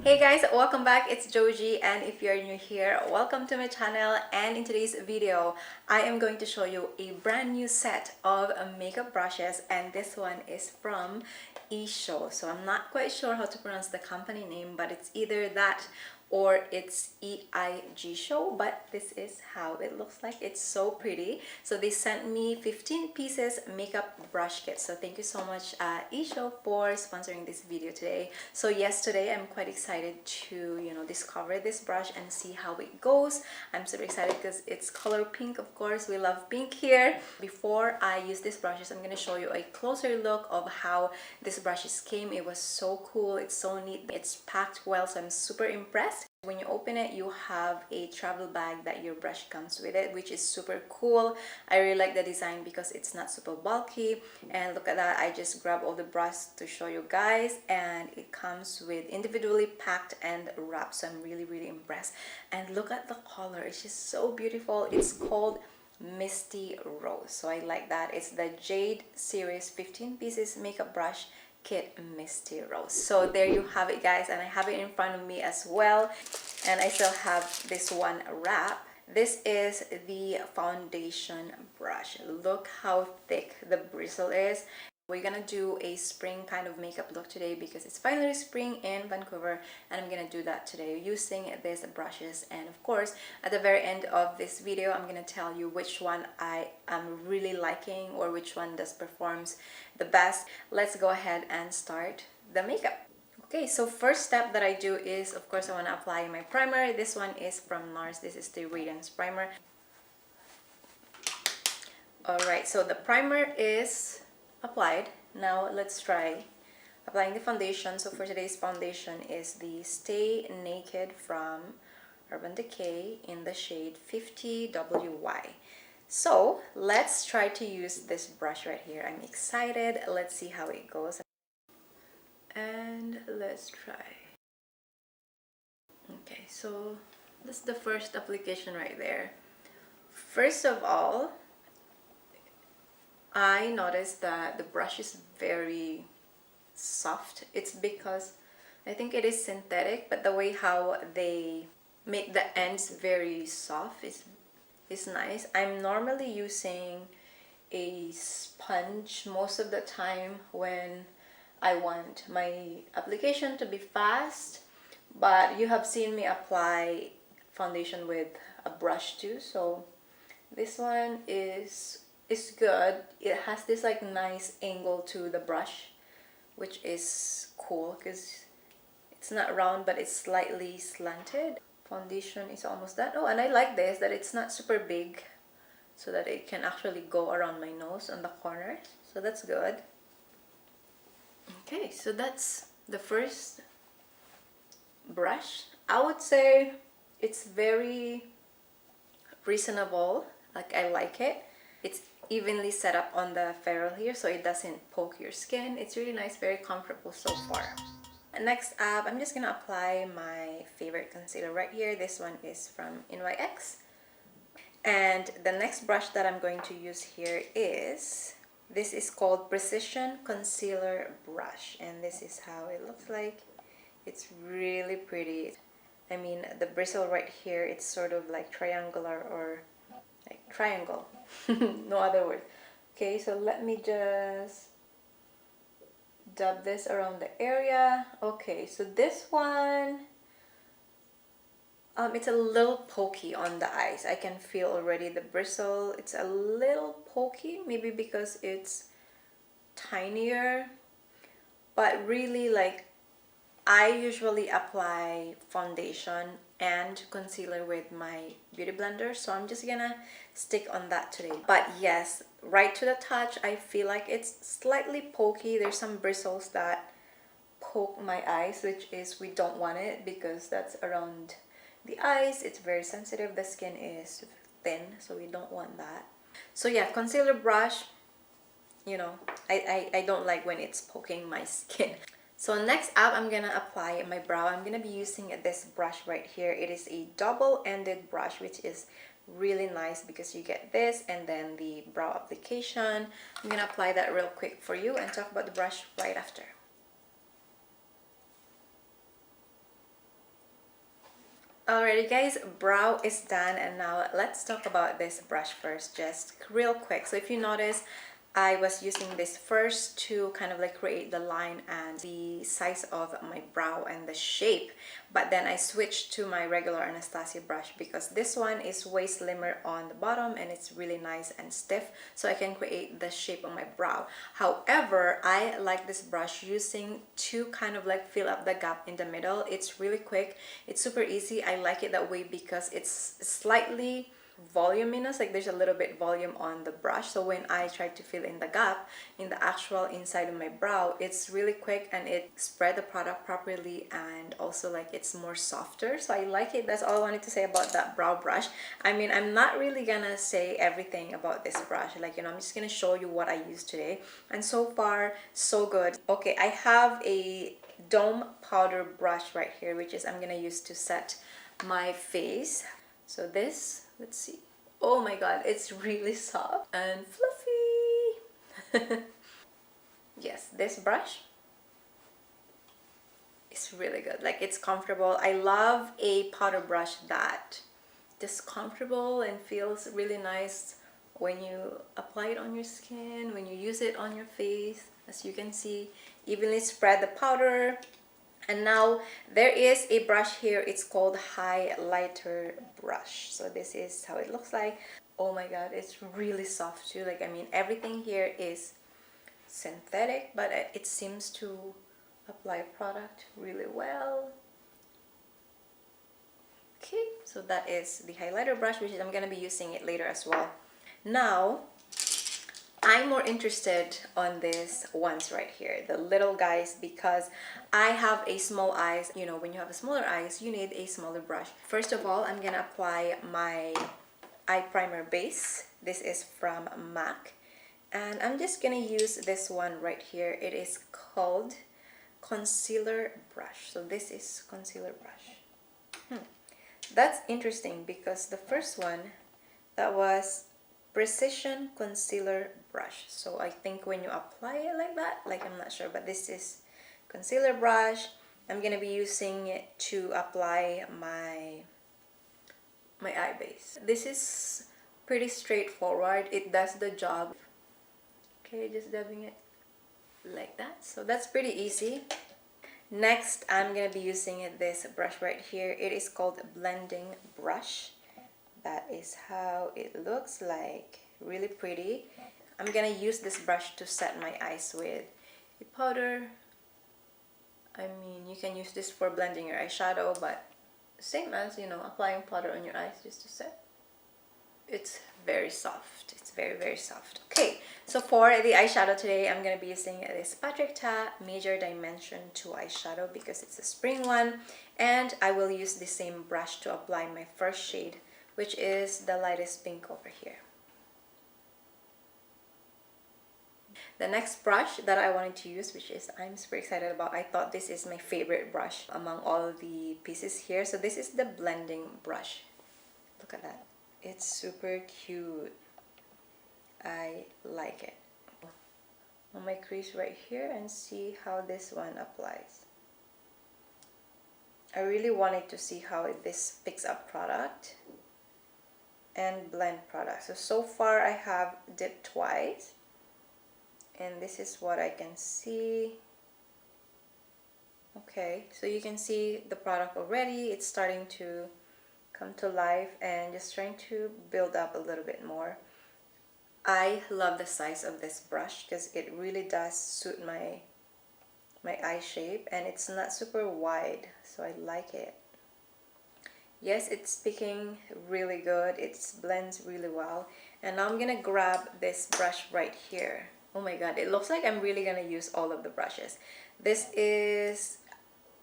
Hey guys, welcome back. It's Joji, and if you're new here, welcome to my channel. And in today's video, I am going to show you a brand new set of makeup brushes, and this one is from Eigshow. So I'm not quite sure how to pronounce the company name, but it's either that or it's Eigshow, but this is how it looks like. It's so pretty. So they sent me 15 pieces makeup brush kit. So thank you so much Eigshow for sponsoring this video today. So yes, today I'm quite excited to discover this brush and see how it goes. I'm super excited because it's color pink. Of course, we love pink here. Before I use these brushes, I'm going to show you a closer look of how these brushes came. It was so cool. It's so neat. It's packed well, so I'm super impressed. When you open it, you have a travel bag that your brush comes with it, which is super cool. I really like the design because it's not super bulky. And look at that, I just grabbed all the brush to show you guys, and it comes with individually packed and wrapped, so I'm really impressed. And look at the color, it's just so beautiful. It's called Misty Rose, so I like that. It's the Jade series 15 pieces makeup brush kit Misty Rose. So there you have it, guys, and I have it in front of me as well, and I still have this one wrap. This is the foundation brush. Look how thick the bristle is. We're gonna do a spring kind of makeup look today because it's finally spring in Vancouver, and I'm gonna do that today using these brushes. And of course, at the very end of this video, I'm gonna tell you which one I am really liking or which one does performs the best. Let's go ahead and start the makeup. Okay, so first step that I do is, of course, I want to apply my primer. This one is from NARS. This is the Radiance Primer. Alright, so the primer is applied. Now let's try applying the foundation. So for today's foundation is the Stay Naked from Urban Decay in the shade 50WY. So let's try to use this brush right here. I'm excited. Let's see how it goes. And let's try. Okay, so this is the first application right there. First of all, I noticed that the brush is very soft. It's because I think it is synthetic, but the way how they make the ends very soft is nice. I'm normally using a sponge most of the time when I want my application to be fast, but you have seen me apply foundation with a brush too, so this one is good. It has this like nice angle to the brush, which is cool because it's not round but it's slightly slanted. Foundation is almost done. Oh, and I like this that it's not super big, so that it can actually go around my nose on the corners, so that's good. Okay, so that's the first brush. I would say it's very reasonable. Like, I like it. It's evenly set up on the ferrule here, so it doesn't poke your skin. It's really nice, very comfortable so far. Next up, I'm just gonna apply my favorite concealer right here. This one is from NYX. And the next brush that I'm going to use here is, this is called Precision Concealer Brush, and this is how it looks like. It's really pretty. I mean, the bristle right here, it's sort of like triangular or like triangle. No other word. Okay, so let me just dab this around the area. Okay, so this one, it's a little pokey on the eyes. I can feel already the bristle. It's a little pokey, maybe because it's tinier, but really, like, I usually apply foundation and concealer with my beauty blender, so I'm just gonna stick on that today. But yes, right to the touch, I feel like it's slightly pokey. There's some bristles that poke my eyes, which is, we don't want it because that's around the eyes. It's very sensitive. The skin is thin, so we don't want that. So yeah, concealer brush, I don't like when it's poking my skin. So next up, I'm gonna apply my brow. I'm gonna be using this brush right here. It is a double-ended brush, which is really nice because you get this and then the brow application. I'm gonna apply that real quick for you and talk about the brush right after. Alrighty guys, brow is done, and now let's talk about this brush first, just real quick. So if you notice, I was using this first to kind of like create the line and the size of my brow and the shape, but then I switched to my regular Anastasia brush because this one is way slimmer on the bottom and it's really nice and stiff, so I can create the shape of my brow. However, I like this brush using to kind of like fill up the gap in the middle. It's really quick, it's super easy. I like it that way because it's slightly voluminous, like there's a little bit volume on the brush, so when I try to fill in the gap in the actual inside of my brow, it's really quick and it spread the product properly, and also like it's more softer, so I like it. That's all I wanted to say about that brow brush. I mean, I'm not really gonna say everything about this brush, like, you know, I'm just gonna show you what I used today, and so far so good. Okay, I have a dome powder brush right here, which is I'm gonna use to set my face. So this, let's see. Oh my god, it's really soft and fluffy. Yes, this brush is really good. Like, it's comfortable. I love a powder brush that is comfortable and feels really nice when you apply it on your skin, when you use it on your face. As you can see, evenly spread the powder. And now there is a brush here, it's called highlighter brush. So this is how it looks like. Oh my god, it's really soft too. Like, I mean, everything here is synthetic, but it seems to apply product really well. Okay, so that is the highlighter brush, which is, I'm gonna be using it later as well. Now I'm more interested on these ones right here, the little guys, because I have a small eyes. You know, when you have a smaller eyes, you need a smaller brush. First of all, I'm gonna apply my eye primer base. This is from MAC, and I'm just gonna use this one right here. It is called concealer brush. So this is concealer brush. That's interesting because the first one, that was precision concealer brush. So I think when you apply it like that, like, I'm not sure, but this is concealer brush. I'm gonna be using it to apply my eye base. This is pretty straightforward. It does the job. Okay, just dabbing it like that. So that's pretty easy. Next, I'm gonna be using this brush right here. It is called blending brush. That is how it looks like, really pretty. I'm gonna use this brush to set my eyes with a powder. I mean, you can use this for blending your eyeshadow, but same as, you know, applying powder on your eyes just to set. It's very soft. It's very, very soft. Okay, so for the eyeshadow today, I'm gonna be using this Patrick Ta Major Dimension 2 eyeshadow because it's a spring one, and I will use the same brush to apply my first shade, which is the lightest pink over here. The next brush that I wanted to use, which is I'm super excited about, I thought this is my favorite brush among all the pieces here. So this is the blending brush. Look at that. It's super cute. I like it. On my crease right here, and see how this one applies. I really wanted to see how this picks up product and blend product. So far I have dipped twice, and this is what I can see. Okay, so you can see the product already. It's starting to come to life and just trying to build up a little bit more. I love the size of this brush because it really does suit my eye shape, and it's not super wide, so I like it. Yes, it's picking really good. It blends really well. And now I'm gonna grab this brush right here. Oh my god, it looks like I'm really gonna use all of the brushes. This is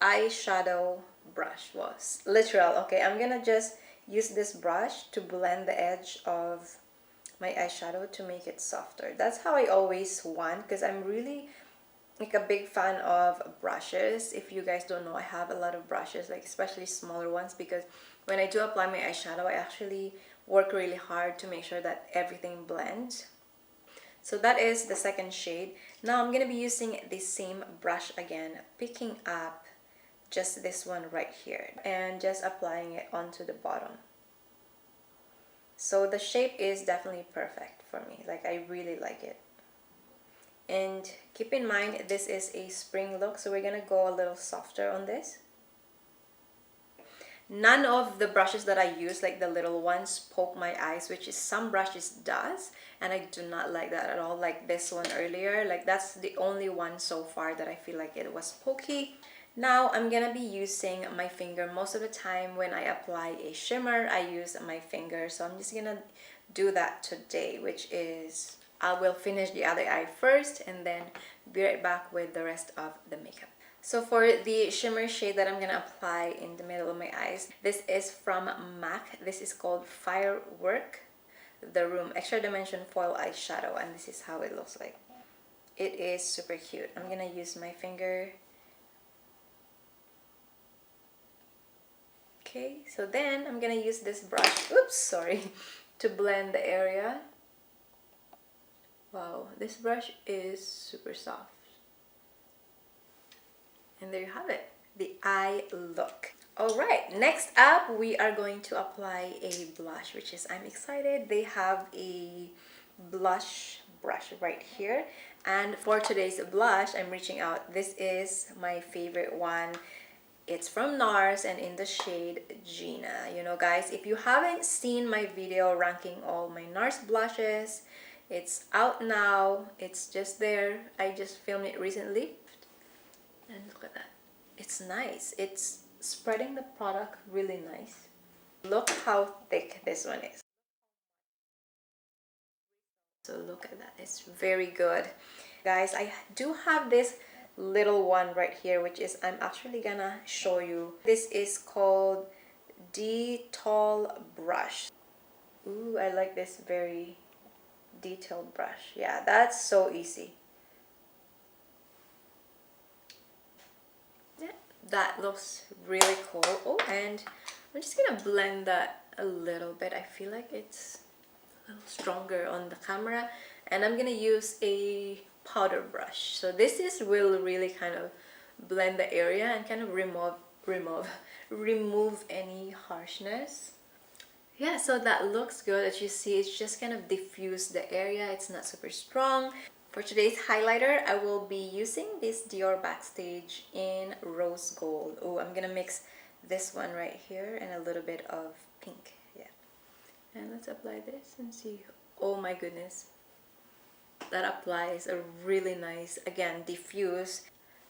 eyeshadow brush, was literal. Okay, I'm gonna just use this brush to blend the edge of my eyeshadow to make it softer. That's how I always want, because I'm really like a big fan of brushes. If you guys don't know, I have a lot of brushes, like especially smaller ones, because when I do apply my eyeshadow, I actually work really hard to make sure that everything blends. So that is the second shade. Now I'm gonna be using the same brush again, picking up just this one right here, and just applying it onto the bottom. So the shape is definitely perfect for me. Like, I really like it. And keep in mind, this is a spring look, so we're gonna go a little softer on this. None of the brushes that I use, like the little ones, poke my eyes, which is some brushes does, and I do not like that at all. Like this one earlier, like that's the only one so far that I feel like it was pokey. Now I'm gonna be using my finger. Most of the time when I apply a shimmer, I use my finger, so I'm just gonna do that today, which is I will finish the other eye first and then be right back with the rest of the makeup. So for the shimmer shade that I'm gonna apply in the middle of my eyes, this is from MAC. This is called Firework The Room Extra Dimension Foil Eyeshadow, and this is how it looks like. It is super cute. I'm gonna use my finger. Okay, so then I'm gonna use this brush, oops, sorry, to blend the area. Wow, this brush is super soft. And there you have it, the eye look. All right, next up we are going to apply a blush, which is, I'm excited. They have a blush brush right here, and for today's blush I'm reaching out. This is my favorite one. It's from NARS and in the shade Gina. You know guys, if you haven't seen my video ranking all my NARS blushes, it's out now. It's just there. I just filmed it recently. And look at that. It's nice. It's spreading the product really nice. Look how thick this one is. So look at that. It's very good. Guys, I do have this little one right here, which is, I'm actually gonna show you. This is called Detail Brush. Ooh, I like this very detailed brush. Yeah, that's so easy. Yeah, that looks really cool. Oh, and I'm just gonna blend that a little bit. I feel like it's a little stronger on the camera, and I'm gonna use a powder brush. So this will really kind of blend the area and kind of remove any harshness. Yeah, so that looks good. As you see, it's just kind of diffuse the area. It's not super strong. For today's highlighter, I will be using this Dior Backstage in Rose Gold. Oh, I'm gonna mix this one right here and a little bit of pink. Yeah, and let's apply this and see. Oh my goodness, that applies a really nice, again, diffuse.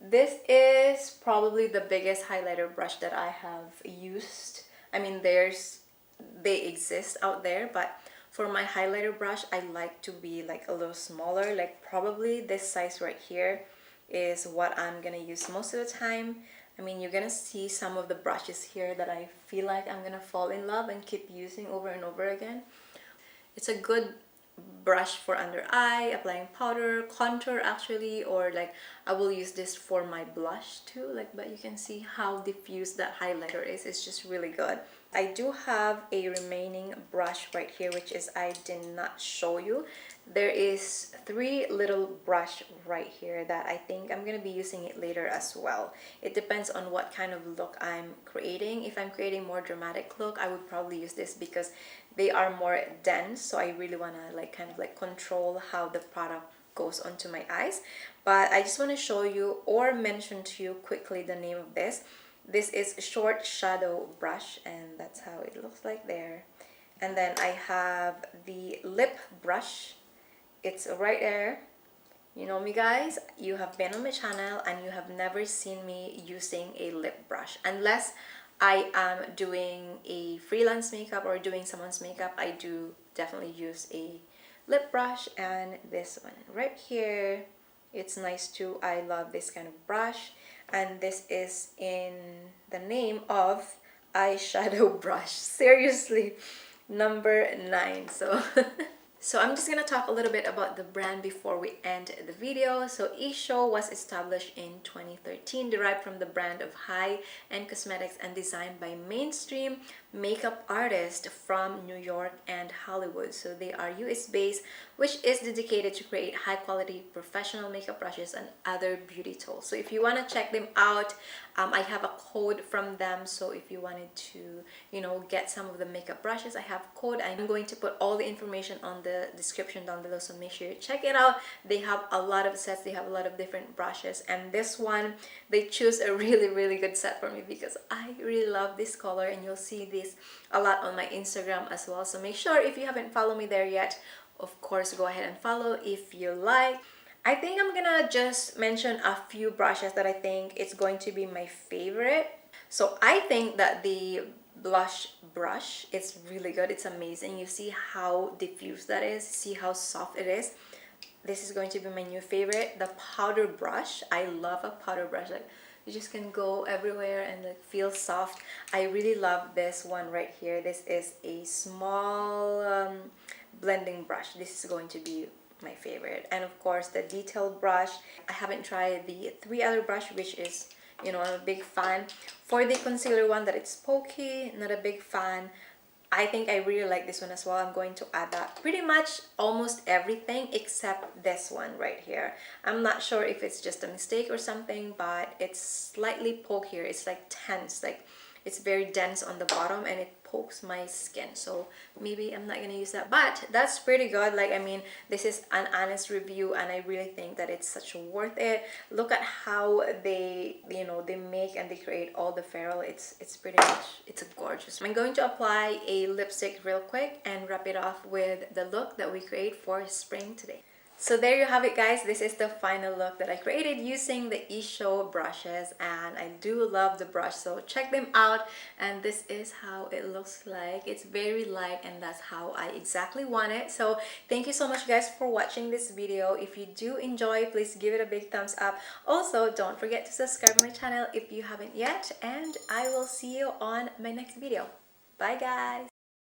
This is probably the biggest highlighter brush that I have used. I mean, they exist out there, but for my highlighter brush, I like to be like a little smaller. Like probably this size right here is what I'm gonna use most of the time. I mean, you're gonna see some of the brushes here that I feel like I'm gonna fall in love and keep using over and over again. It's a good brush for under eye, applying powder, contour actually, or like I will use this for my blush too, like, but you can see how diffuse that highlighter is. It's just really good. I do have a remaining brush right here, which is, I did not show you. There is 3 little brush right here that I think I'm gonna be using it later as well. It depends on what kind of look I'm creating. If I'm creating more dramatic look, I would probably use this because they are more dense, so I really want to like kind of like control how the product goes onto my eyes. But I just want to show you or mention to you quickly the name of this. This is Short Shadow Brush, and that's how it looks like there. And then I have the lip brush. It's right there. You know me guys, you have been on my channel and you have never seen me using a lip brush unless I am doing a freelance makeup or doing someone's makeup. I do definitely use a lip brush, and this one right here, it's nice too. I love this kind of brush, and this is in the name of Eyeshadow Brush. Seriously, number 9. So So I'm just gonna talk a little bit about the brand before we end the video. So Eigshow was established in 2013, derived from the brand of high-end cosmetics and designed by mainstream makeup artists from New York and Hollywood. So they are US based, which is dedicated to create high quality professional makeup brushes and other beauty tools. So if you want to check them out, I have a code from them. So if you wanted to, you know, get some of the makeup brushes, I have a code. I'm going to put all the information on the description down below, so make sure you check it out. They have a lot of sets, they have a lot of different brushes, and this one, they choose a really good set for me because I really love this color, and you'll see this a lot on my Instagram as well. So make sure, if you haven't followed me there yet, of course go ahead and follow if you like. I think I'm gonna just mention a few brushes that I think it's going to be my favorite. So I think that the blush brush is really good. It's amazing. You see how diffuse that is, see how soft it is. This is going to be my new favorite. The powder brush, I love a powder brush. Like, you just can go everywhere and like feel soft. I really love this one right here. This is a small blending brush. This is going to be my favorite. And of course the detail brush. I haven't tried the 3 other brush, which is, you know, I'm a big fan. For the concealer one, that it's pokey, not a big fan. I think I really like this one as well. I'm going to add that pretty much almost everything except this one right here. I'm not sure if it's just a mistake or something, but it's slightly pokier. It's like tense, like it's very dense on the bottom, and it pokes my skin. So maybe I'm not gonna use that, but that's pretty good. Like, I mean, this is an honest review, and I really think that it's such worth it. Look at how they, you know, they make and they create all the ferrule. It's pretty much, it's a gorgeous. I'm going to apply a lipstick real quick and wrap it off with the look that we create for spring today. So there you have it, guys. This is the final look that I created using the Eigshow brushes, and I do love the brush, so check them out. And this is how it looks like. It's very light, and that's how I exactly want it. So thank you so much, guys, for watching this video. If you do enjoy, please give it a big thumbs up. Also, don't forget to subscribe to my channel if you haven't yet, and I will see you on my next video. Bye, guys.